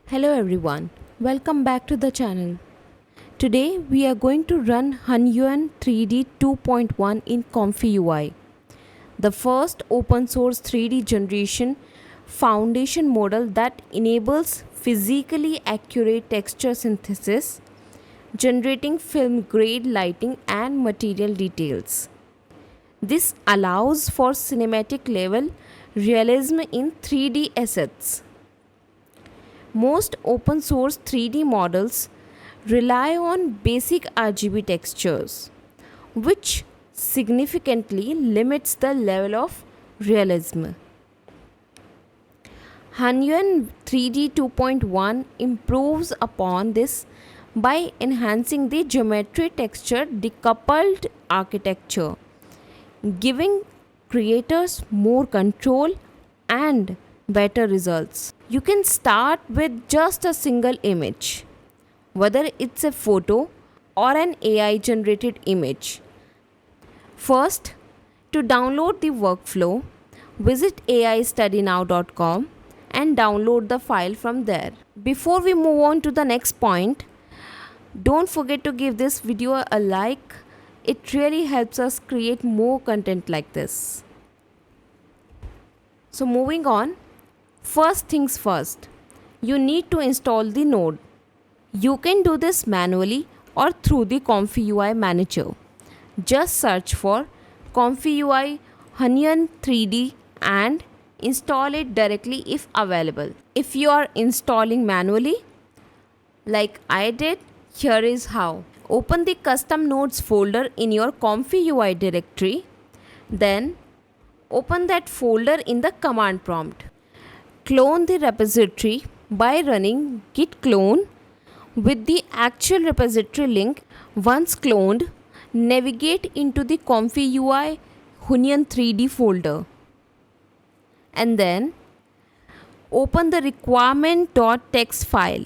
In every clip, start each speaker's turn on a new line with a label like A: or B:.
A: Hello everyone, welcome back to the channel. Today we are going to run Hunyuan 3D 2.1 in ComfyUI, the first open source 3D generation foundation model that enables physically accurate texture synthesis, generating film grade lighting and material details. This allows for cinematic level realism in 3D assets. Most open source 3D models rely on basic RGB textures, which significantly limits the level of realism. Hunyuan 3D 2.1 improves upon this by enhancing the geometry texture decoupled architecture, giving creators more control and better results. You can start with just a single image, whether it's a photo or an AI generated image. First, to download the workflow, visit aistudynow.com and download the file from there. Before we move on to the next point, don't forget to give this video a like. It really helps us create more content like this. So moving on, first things first, you need to install the node. You can do this manually or through the ComfyUI manager. Just search for ComfyUI Hunyuan 3D and install it directly if available. If you are installing manually, like I did, here is how. Open the custom nodes folder in your ComfyUI directory. Then open that folder in the command prompt. Clone the repository by running git clone with the actual repository link. Once cloned, navigate into the ComfyUI Hunyuan 3D folder and then open the requirement.txt file.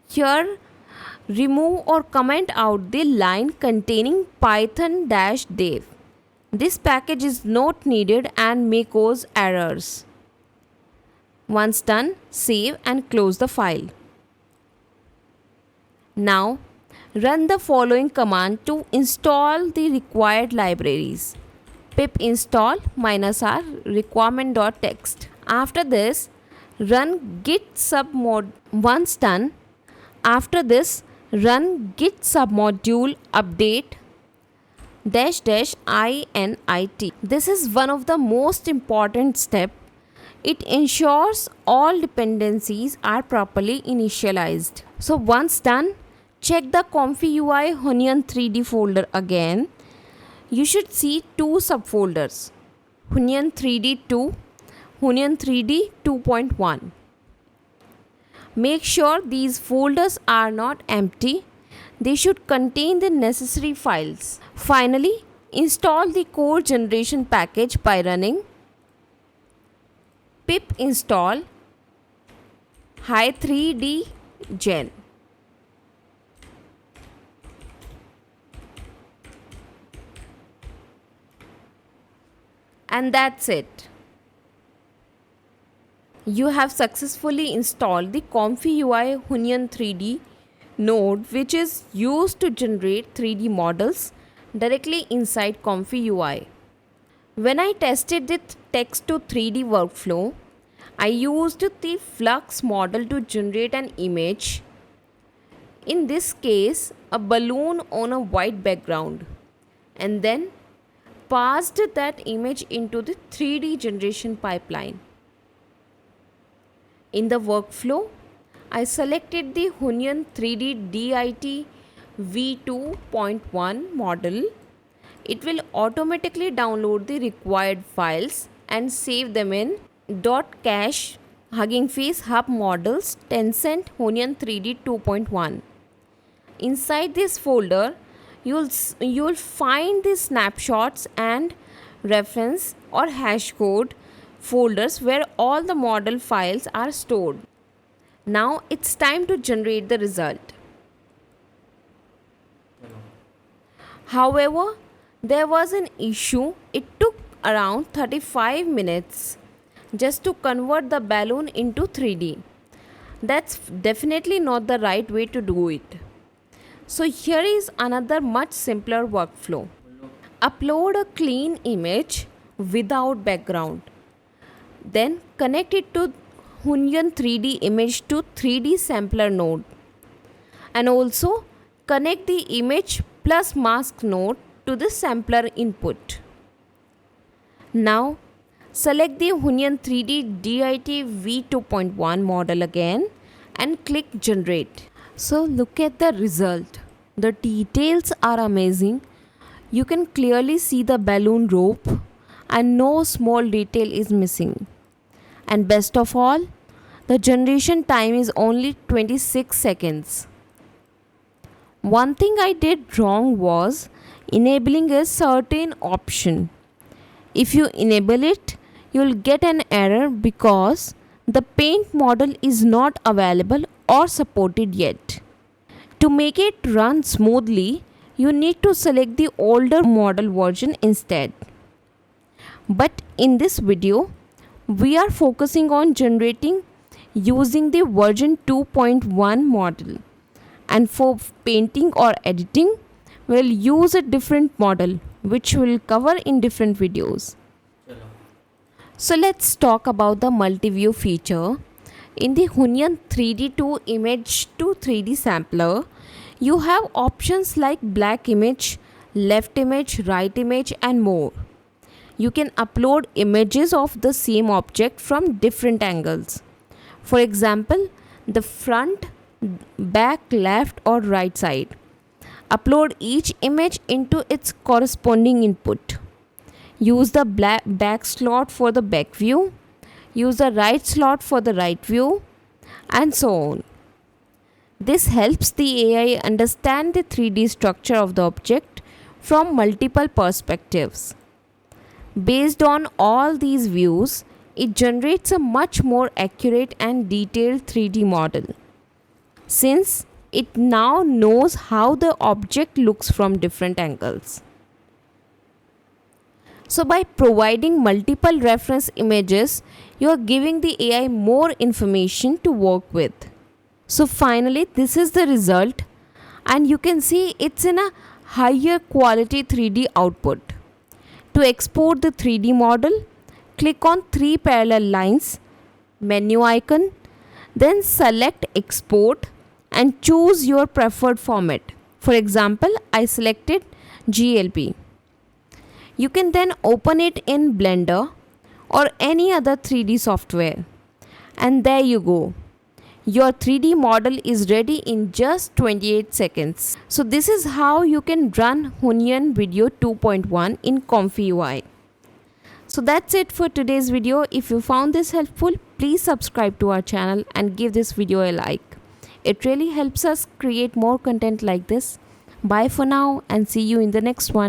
A: Here, remove or comment out the line containing python-dev. This package is not needed and may cause errors. Once done, save and close the file. Now, run the following command to install the required libraries. Pip install -r requirement.txt. After this, run git submod. Once done, after this, run git submodule update -init. This is one of the most important steps. It ensures all dependencies are properly initialized. So once done, check the ComfyUI Hunyuan 3D folder again. You should see two subfolders, Hunyuan 3D 2, Hunyuan 3D 2.1. Make sure these folders are not empty. They should contain the necessary files. Finally, install the code generation package by running pip install High-3D gen. And that's it. You have successfully installed the ComfyUI Hunyuan 3D node, which is used to generate 3D models directly inside ComfyUI. When I tested the text to 3D workflow, I used the Flux model to generate an image. In this case, a balloon on a white background, and then passed that image into the 3D generation pipeline. In the workflow, I selected the Hunyuan 3D DIT v2.1 model. It will automatically download the required files and save them in .cache Hugging Face Hub Models Tencent Hunyuan 3D 2.1. Inside this folder, you'll find the snapshots and reference or hash code folders where all the model files are stored. Now it's time to generate the result. However, there was an issue. It took around 35 minutes. just to convert the balloon into 3D. That's definitely not the right way to do it. So here is another much simpler workflow. Upload a clean image without background. Then connect it to Hunyuan 3D image to 3D sampler node. And also connect the image plus mask node to the sampler input. Now select the Hunyuan 3D DIT V2.1 model again and click generate. So look at the result. The details are amazing. You can clearly see the balloon rope and no small detail is missing. And best of all, the generation time is only 26 seconds. One thing I did wrong was enabling a certain option. If you enable it, you will get an error because the paint model is not available or supported yet. To make it run smoothly, you need to select the older model version instead. But in this video, we are focusing on generating using the version 2.1 model. And for painting or editing, we'll use a different model which we'll cover in different videos. So let's talk about the multi-view feature. In the Hunyuan 3D to Image-to-3D sampler, you have options like black image, left image, right image and more. You can upload images of the same object from different angles. For example, the front, back, left or right side. Upload each image into its corresponding input. Use the back slot for the back view. Use the right slot for the right view and so on. This helps the AI understand the 3D structure of the object from multiple perspectives. Based on all these views, it generates a much more accurate and detailed 3D model, since it now knows how the object looks from different angles. So by providing multiple reference images, you are giving the AI more information to work with. So finally, this is the result, and you can see it's in a higher quality 3D output. To export the 3D model, click on 3 parallel lines, menu icon, then select export and choose your preferred format. For example, I selected GLP. You can then open it in Blender or any other 3D software. And there you go. Your 3D model is ready in just 28 seconds. So this is how you can run Hunyuan Video 2.1 in ComfyUI. So that's it for today's video. If you found this helpful, please subscribe to our channel and give this video a like. It really helps us create more content like this. Bye for now and see you in the next one.